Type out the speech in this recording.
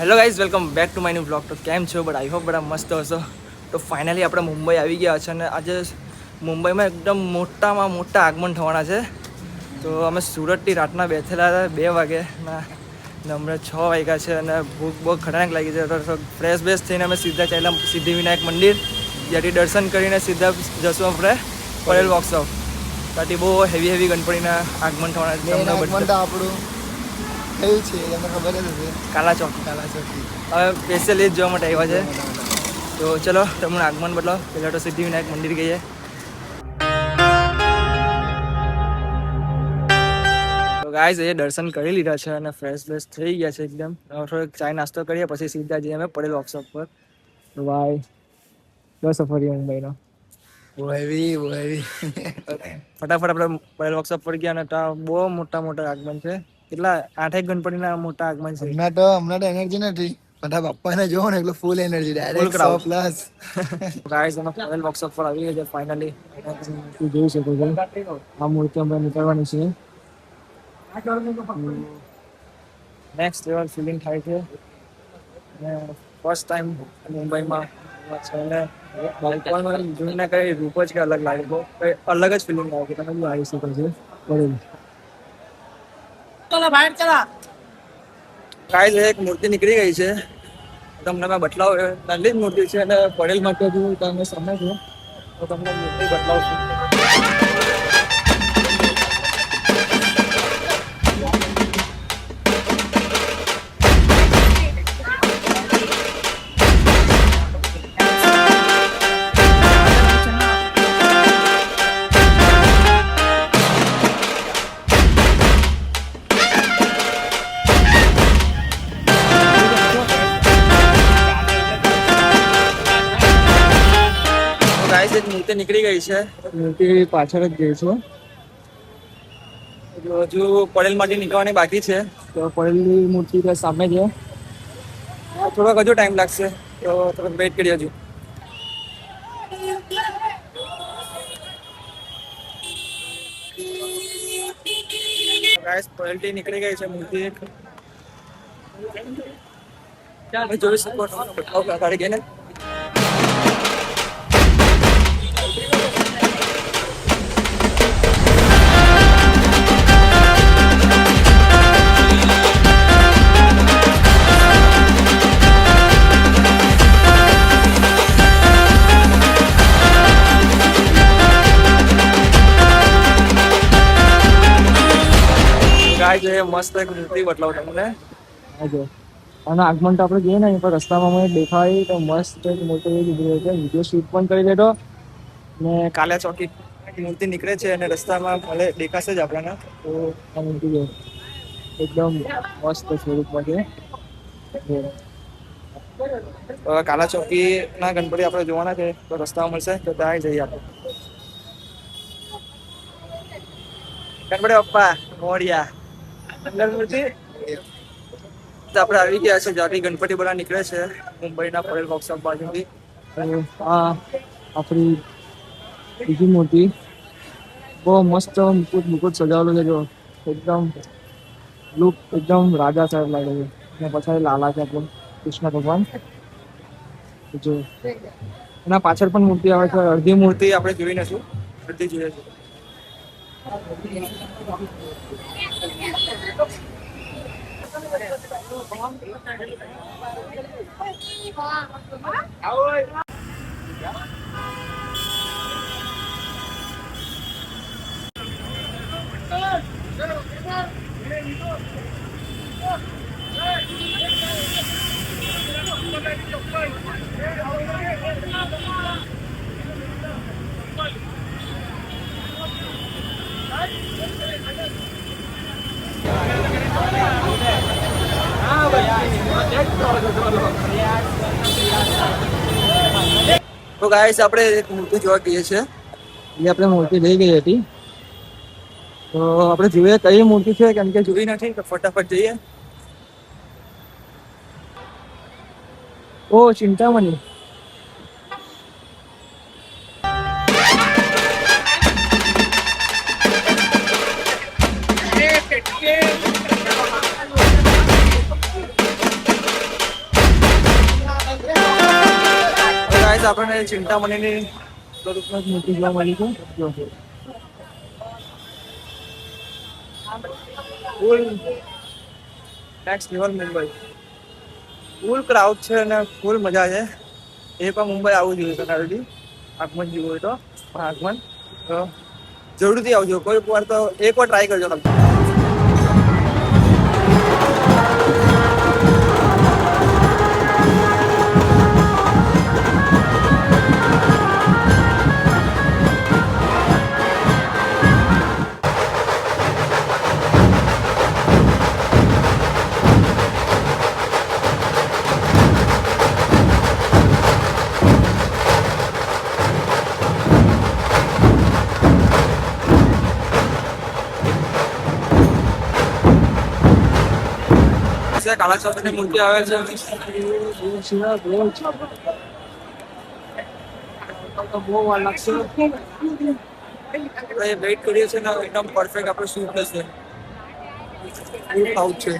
Hello guys, welcome back to my new blog. તો કેમ છો? બટ આઈ હોપ બધા મસ્ત હશો. તો ફાઇનલી આપણે મુંબઈ આવી ગયા છે અને આજે મુંબઈમાં એકદમ મોટામાં મોટા આગમન થવાના છે. તો અમે સુરતથી રાતના બેઠેલા હતા 2 વાગે ના હમણાં 6 વાગ્યા છે અને ભૂખ બહુ ખતરનાક લાગી છે. તો ફ્રેશ બેશ થઈને અમે સીધા ચાલ્યા સિદ્ધિવિનાયક મંદિર, જ્યાંથી દર્શન કરીને સીધા જશું આપણે પટેલ વર્કશોપ. ત્યાંથી બહુ હેવી ગણપતિના આગમન થવાના છે. આપણું કયું છે તમને ખબર જ હશે. કાલા ચોકી હવે સ્પેશિયલ એ જ જોવા માટે આવ્યા છે. તો ચલો તમને આગમન બદલો. પહેલાં તો સિદ્ધિવિનાયક મંદિર ગઈએ. તો ગાઈઝ એ દર્શન કરી લીધા છે અને ફ્રેશ બેશ થઈ ગયા છે એકદમ. થોડોક ચાય નાસ્તો કરીએ પછી સીધા જઈએ અમે પડેલ વર્કશોપ પર. તો ભાઈ બસ સફર મુંબઈનો બહુ હેવી ફટાફટ આપણે પડેલ વર્કશોપ પર ગયા અને ત્યાં બહુ મોટા આગમન છે. કેટલા 8 ગણપતિના મોટા આગમન છે. હમણાં તો એનર્જી નથી. બધા પપ્પાને જોવો ને એટલે ફૂલ એનર્જી, ડાયરેક્ટ 100+. ગાઈઝ અમે પડેલ વર્કશોપ પર આવી ગયા છે ફાઇનલી. તું જોઈ શકો છો આ મૂર્તિ અમે નીકળવાની છે. નેક્સ્ટ લેવલ ફિલિંગ થાય છે અને ફર્સ્ટ ટાઈમ મુંબઈમાં છે. બાળપણમાં જોઈને કઈ રૂપ જ કે અલગ લાગે, કઈ અલગ જ ફિલિંગ આવે. તમે બી આવી શકો છો પડેલ. ગાઈઝ એક મૂર્તિ નીકળી ગઈ છે, તમને મેં બતલાવું. નાની જ મૂર્તિ છે અને પડેલ માટે તમે સમય છો તો તમને મૂર્તિ બતલાવું છું. ગાઈઝ એક મૂર્તિ નીકળી ગઈ છે. મૂર્તિ પાછળ જ ગઈ છે. હજુ પડેલ માટે નીકળવાની બાકી છે. તો પડેલની મૂર્તિ સામે છે. થોડોક હજુ ટાઈમ લાગશે તો થોડોક વેઇટ કરીએ હજુ. ગાઈઝ પડેલથી નીકળી ગઈ છે મૂર્તિ. જોઈ શકો છો ગાડી ગઈને. ગાઈઝ એ મસ્ત એક મૂર્તિ બતલાવું તમને. અને આગમન તો આપણે જોઈએ ને અહીં પર રસ્તામાં મને દેખાય તો મસ્ત એક મોટી ઉભી છે. વિડીયો શૂટ પણ કરી લેતો. ને કાલા ચોકી મૂર્તિ નીકળે છે અને રસ્તામાં ભલે દેખાશે જ આપણને. તો આ મૂર્તિ એકદમ મસ્ત સ્વરૂપમાં છે. કાલા ચોકી ના ગણપતિ આપણે જોવાના છે તો રસ્તામાં મળશે તો ત્યાં જઈએ આપણે. ગણપતિ બાપ્પા મોર્યા. મૂર્તિ આપણે આવી ગયા છે જ્યાંથી ગણપતિ બધા નીકળે છે મુંબઈના પડેલ વર્કશોપ બાજુથી. આ આપણી બીજી મૂર્તિ બહુ મસ્ત મુકુટ સજાવેલું છે. જો એકદમ લુક એકદમ રાજા સાહેબ લાગે છે. અને પછી લાલા છે આપણું કૃષ્ણ ભગવાન. જો એના પાછળ પણ મૂર્તિ આવે છે. અડધી મૂર્તિ આપણે જોઈ નથી, અડધી જોઈએ છે. તો ગાઈસ આપણે એક મૂર્તિ જોવા ગઈએ છીએ. એ આપણે મૂર્તિ લઈ ગઈ હતી તો આપણે જોઈએ કઈ મૂર્તિ છે, કેમ કે જોઈ નથી. તો ફટાફટ જઈએ. ઓ ચિંતામણી. ગાઈસ આપણને ચિંતામણીની સ્વરૂપમાં મૂર્તિ જોવા મળી છે ફૂલ નેક્સ્ટ લેવલ મુંબઈ ફૂલ ક્રાઉડ છે અને ફૂલ મજા છે એ પણ મુંબઈ આવવું જોઈએ સકાળથી આગમન જેવું હોય તો આગમન તો જરૂરથી આવજો કોઈ વાર તો એક વાર ટ્રાય કરજો ખાલી કાળા ચોકની મૂર્તિ આવે છે બહુ વાર લાગશે વેઇટ કરીએ છીએ ને એકદમ પરફેક્ટ આપણે શૂટ થશે આઉટ છે